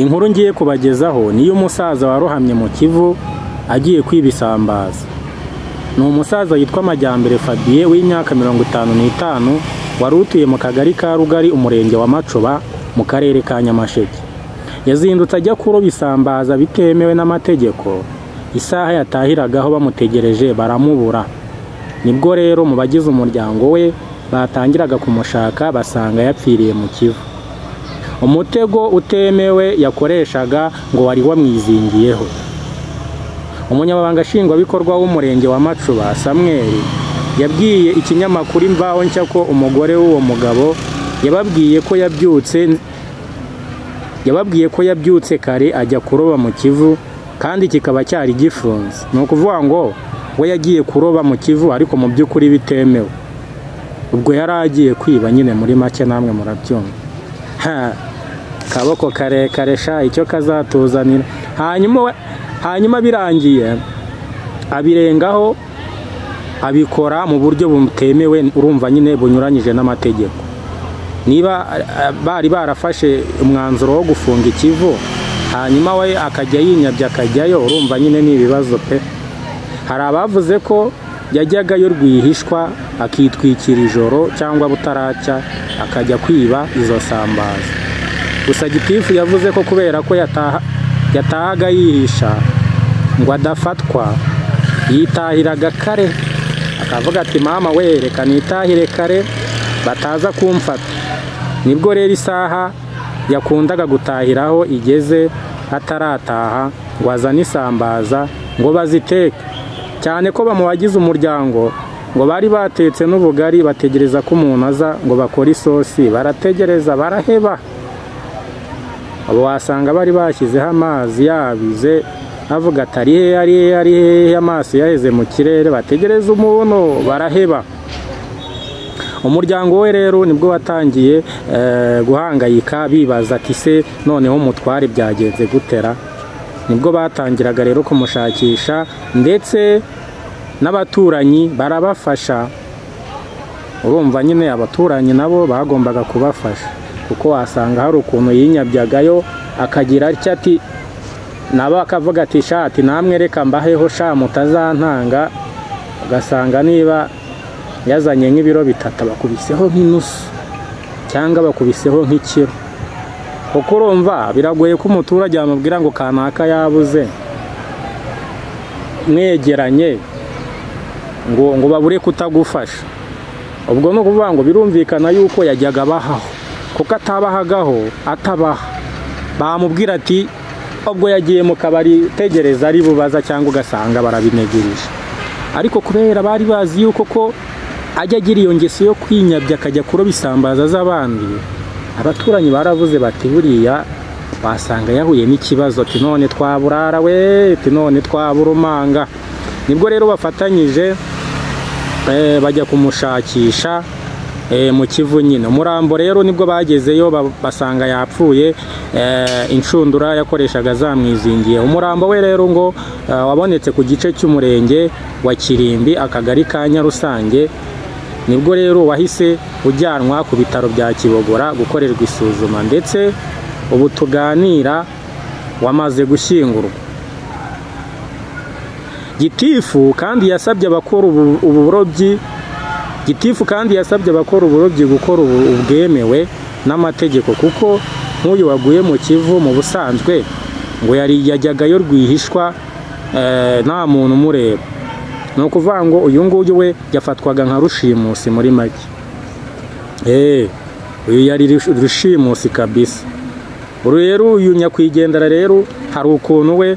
Inkuru ngiye kubagezaho niyo umusaza warohamye mu Kivu agiye kwibisambaza. Ni umusaza yitwa Majyambere Fabien w'imyaka 55 wari utuye mu kagari ka Rugari umurenge wa Macuba mu karere ka Nyamasheke. Yazindutse ajya kuroba isambaza bitemewe n'amategeko. Isaha yatahiragaho bamutegereje baramubura. Nibwo rero mu bagize umuryango we batangiraga kumushaka basanga yapfiriye mu Kivu. Umutego utemewe yakoreshaga ngo wari wamwizingiyeho. Umunyamabanga nshingwabikorwa w'umurenge wa Macuba Samuel yabwiye ikinyamakuru Imvaho Nshya ko umugore w'uwo mugabo yababwiye ko yabyutse kare ajya kuroba mu Kivu kandi kikaba cyari gifunze. Ni ukuvuga ngo we yagiye kuroba mu Kivu ariko mu by'ukuri bitemewe. Ubwo yari agiye kwiba nyine muri make namwe murabyumva. Kaboko kare sha icyo kazatuzanira. Hanyuma birangiye abirengaho abikora mu buryo butemewe, urumva nyine bunyuranyije n'amategeko. Niba bari barafashe umwanzuro wo gufunga Ikivu hanyuma we akajya yinyabya akajyayo, urumva nyine ni ibibazo pe. Hari abavuze ko yajyagayo rwihishwa akitwikira ijoro cyangwa butaracya akajya kwiba izo sambaza. Gusa gitifu yavuze ko kubera ko yatahaga yihisha ngo adafatwa yitahiraga kare, akavuga ati mama we reka nitahire kare bataza kumfata. Nibwo rero isaha yakundaga gutahiraho igeze atarataha ngo azane isambaza ngo baziteke, cyane ko bamubagize umuryango ngo bari batetse n'ubugari bategereza ko umuntu aza ngo bakore isosi. Barategereza baraheba, abo wasanga bari bashyizeho amazi yabize avuga atari he amaso yaheze mu kirere, bategereza umuntu baraheba. Umuryango we rero nibwo watangiye guhangayika bibaza ati se noneho umutware byagenze gutera. Nibwo batangiraga rero kumushakisha ndetse n'abaturanyi barabafasha. Urumva nyine abaturanyi nabo bagombaga kubafasha kuko wasanga hari ukuntu yinyabyagayo akagira ati nabo akavuga ati shati namwe reka mbaheho sha mutazantanga. Ugasanga niba yazanye nk'ibiro bitatu bakubiseho nk'inusu cyangwa bakubiseho nk'ikiro. Kuko urumva biragoye ko umuturage amubwira ngo kanaka yabuze mwegeranye ngo babure kutagufasha. Ubwo no kuvuga ngo birumvikana yuko yajyaga bahaho, kuko atabahagaho atabaha. Bamubwira ati ubwo yagiye mu kabari tegereza ari bubaza cyangwa ugasanga barabinegereje. Ariko kubera bari bazi yuko ko ajya agira iyo ngeso yo kwinyabya akajya kuroba isambaza z'abandi, abaturanyi baravuze bati buriya wasanga yahuye n'ikibazo, ati none twaburara we, ati none twaburumanga. Nibwo rero bafatanyije bajya kumushakisha mu Kivu nyine. Umurambo rero nibwo bagezeyo basanga yapfuye, inshundura yakoreshaga zamwizingiye. Umurambo we rero ngo wabonetse ku gice cy'umurenge wa Kirimbi akagari ka Nyarusange. Nibwo rero wahise ujyanwa ku bitaro bya Kibogora gukorerwa isuzuma, ndetse ubu tuganira wamaze gushyingurwa. Gitifu kandi yasabye abakora uburobyi gukora ubwemewe n'amategeko, kuko nk'uyu waguye mu Kivu mu busanzwe ngo yajyagayo rwihishwa nta muntu umureba. Ni ukuvuga ngo uyu nguyu we yafatwaga nka rushimusi muri make. Uyu yari rushimusi kabisa. Rero uyu nyakwigendera rero hari ukuntu we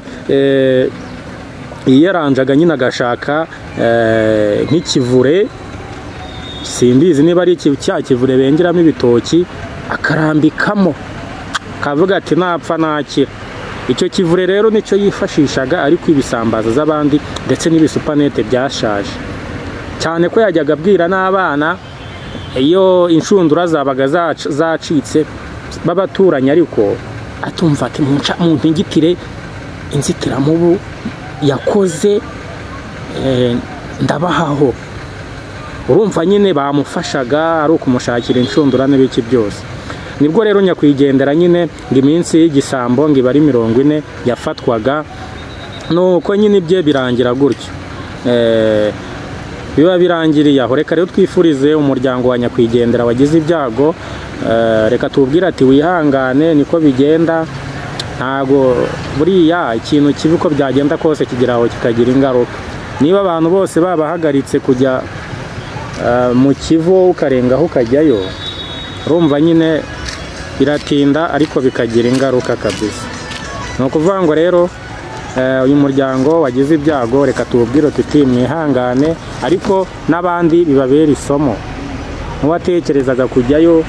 yiyaranjaga nyine agashaka nk'ikivure, simbizi niba ari cya kivure bengeramo ibitoki, akarambikamo kavuga ati napfa nakira. Icyo kivure rero nicyo yifashishaga ariko ibisambaza z'abandi ndetse n'ibisupanete byashaje, cyane ko yajyaga abwira n'abana iyo inshundura zabaga zacitse b'abaturanyi, ariko atumva ati mu ntingitire inzitiramubu yakoze ndabahaho. Urumva nyine bamufashaga ari ukumushakira inshundura n'ibiki byose. nibwo rero nyakwigendera nyine ngo iminsi y'igisambo ngo iba ari 40 yafatwaga, nuko nyine ibye birangira gutyo. Biba birangiriye aho. Reka rero twifurize umuryango wa nyakwigendera wagize ibyago, reka tubwira ati wihangane, niko bigenda, ntago buriya ikintu kibi uko byagenda kose kigeraho kikagira ingaruka. Niba abantu bose babahagaritse kujya mu Kivu ukarengaho ukajyayo, urumva nyine biratinda ariko bikagira ingaruka kabisa. Ni ukuvuga ngo rero uyu muryango wagize ibyago reka tuwubwire tuti mwihangane, ariko n'abandi bibabera isomo. N'uwatekerezaga kujyayo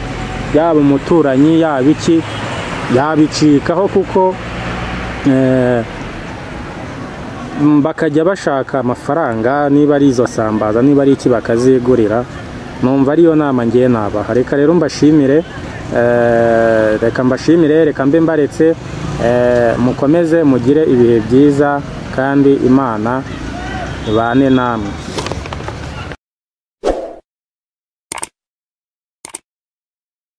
yaba umuturanyi yaba iki yabicikaho, kuko bakajya bashaka amafaranga, niba ari izo sambaza niba ari iki bakazigurira. Numva ariyo nama ngiye nabaha. Reka rero mbashimire, reka mbashimire, reka mbe mbaretse, mukomeze mugire ibihe byiza kandi Imana ibane namwe.